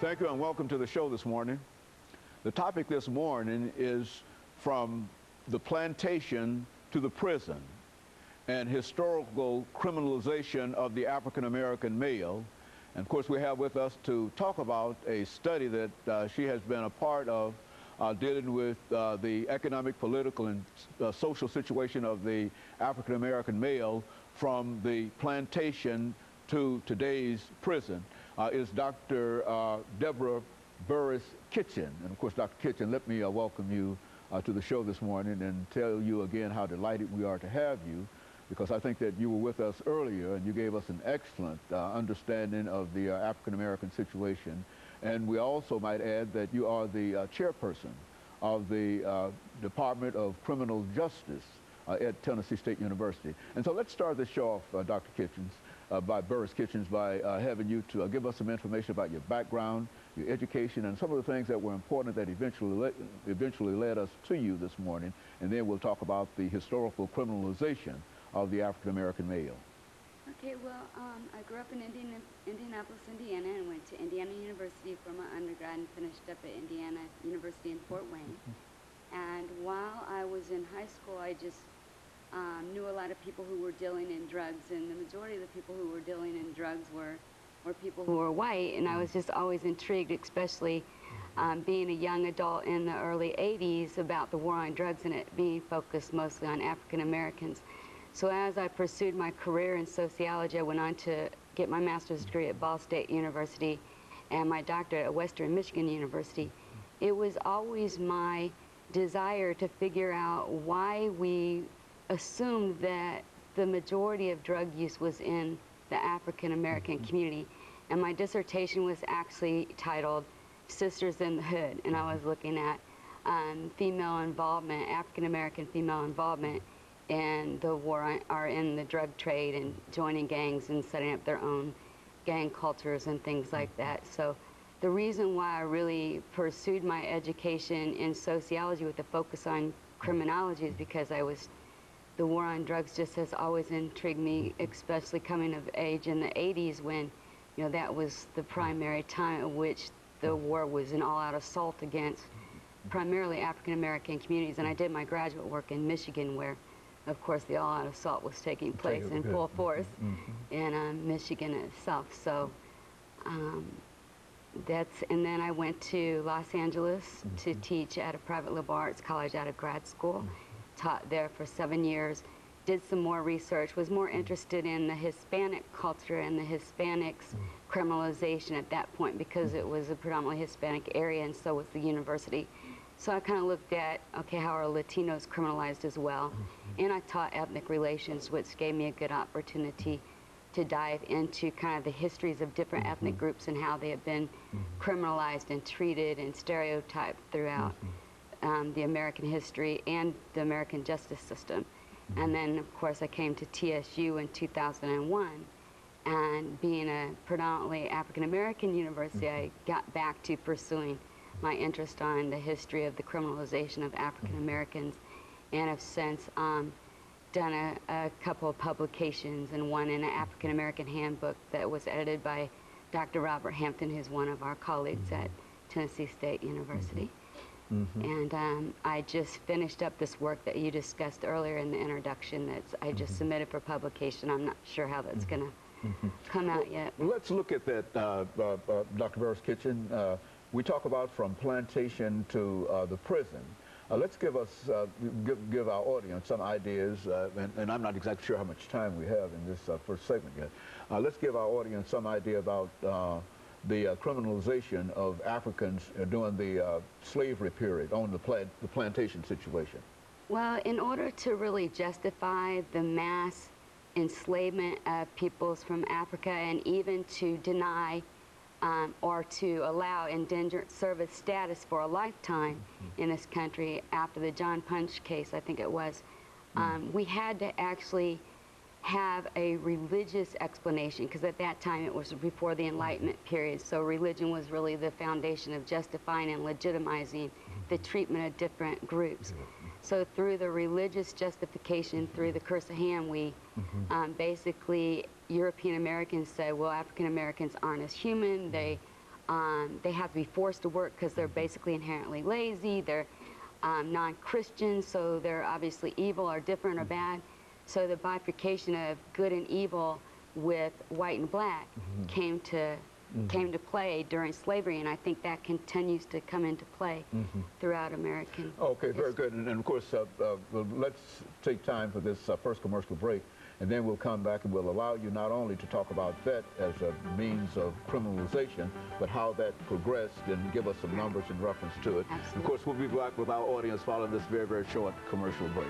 Thank you and welcome to the show this morning. The topic this morning is from the plantation to the prison and historical criminalization of the African American male. And of course we have with us to talk about a study that she has been a part of dealing with the economic, political, and social situation of the African American male from the plantation to today's prison. Is Dr. Deborah Burris-Kitchen. And of course, Dr. Kitchen, let me welcome you to the show this morning and tell you again how delighted we are to have you, because I think that you were with us earlier and you gave us an excellent understanding of the African American situation. And we also might add that you are the chairperson of the Department of Criminal Justice at Tennessee State University. And so let's start this show off, Dr. Kitchens, by Burris-Kitchens, by having you to give us some information about your background, your education, and some of the things that were important that eventually led us to you this morning. And then we'll talk about the historical criminalization of the African American male. Okay, well, I grew up in Indianapolis, Indiana, and went to Indiana University for my undergrad and finished up at Indiana University in Fort Wayne. And while I was in high school, I just knew a lot of people who were dealing in drugs, and the majority of the people who were dealing in drugs were people who were white, and I was just always intrigued, especially being a young adult in the early 80s, about the war on drugs and it being focused mostly on African Americans. So as I pursued my career in sociology, I went on to get my master's degree at Ball State University and my doctorate at Western Michigan University. It was always my desire to figure out why we assumed that the majority of drug use was in the African American community. And my dissertation was actually titled Sisters in the Hood, and I was looking at female involvement, African American female involvement in the war or in the drug trade and joining gangs and setting up their own gang cultures and things like that. So the reason why I really pursued my education in sociology with a focus on criminology is because the war on drugs just has always intrigued me, especially coming of age in the 80s when, you know, that was the primary time at which the war was an all-out assault against primarily African American communities. And I did my graduate work in Michigan, where of course the all-out assault was taking place in full force in Michigan itself. So and then I went to Los Angeles to teach at a private liberal arts college out of grad school. Taught there for 7 years, did some more research, was more interested in the Hispanic culture and the Hispanics criminalization at that point, because it was a predominantly Hispanic area and so was the university. So I kind of looked at, okay, how are Latinos criminalized as well? And I taught ethnic relations, which gave me a good opportunity to dive into kind of the histories of different ethnic groups and how they have been criminalized and treated and stereotyped throughout the American history and the American justice system. And then, of course, I came to TSU in 2001, and being a predominantly African-American university, I got back to pursuing my interest on the history of the criminalization of African-Americans, and have since done a couple of publications, and one in an African-American handbook that was edited by Dr. Robert Hampton, who's one of our colleagues at Tennessee State University. And I just finished up this work that you discussed earlier in the introduction that I just submitted for publication. I'm not sure how that's going to come out yet. Well, let's look at that, Dr. Burris-Kitchen. We talk about from plantation to the prison. Let's give give our audience some ideas, and I'm not exactly sure how much time we have in this first segment yet. Let's give our audience some idea about the criminalization of Africans during the slavery period, on the plantation situation. Well, in order to really justify the mass enslavement of peoples from Africa, and even to deny or to allow indentured service status for a lifetime in this country after the John Punch case, I think it was, we had to actually have a religious explanation, because at that time it was before the Enlightenment period, so religion was really the foundation of justifying and legitimizing the treatment of different groups. So through the religious justification, through the curse of Ham, we basically, European Americans said, well, African Americans aren't as human, they they have to be forced to work because they're basically inherently lazy. They're non-Christian, so they're obviously evil or different or bad. So the bifurcation of good and evil with white and black came to play during slavery, and I think that continues to come into play throughout American Okay, very good. And of course, let's take time for this first commercial break, and then we'll come back and we'll allow you not only to talk about that as a means of criminalization, but how that progressed and give us some numbers in reference to it. Absolutely. Of course, we'll be back with our audience following this very, very short commercial break.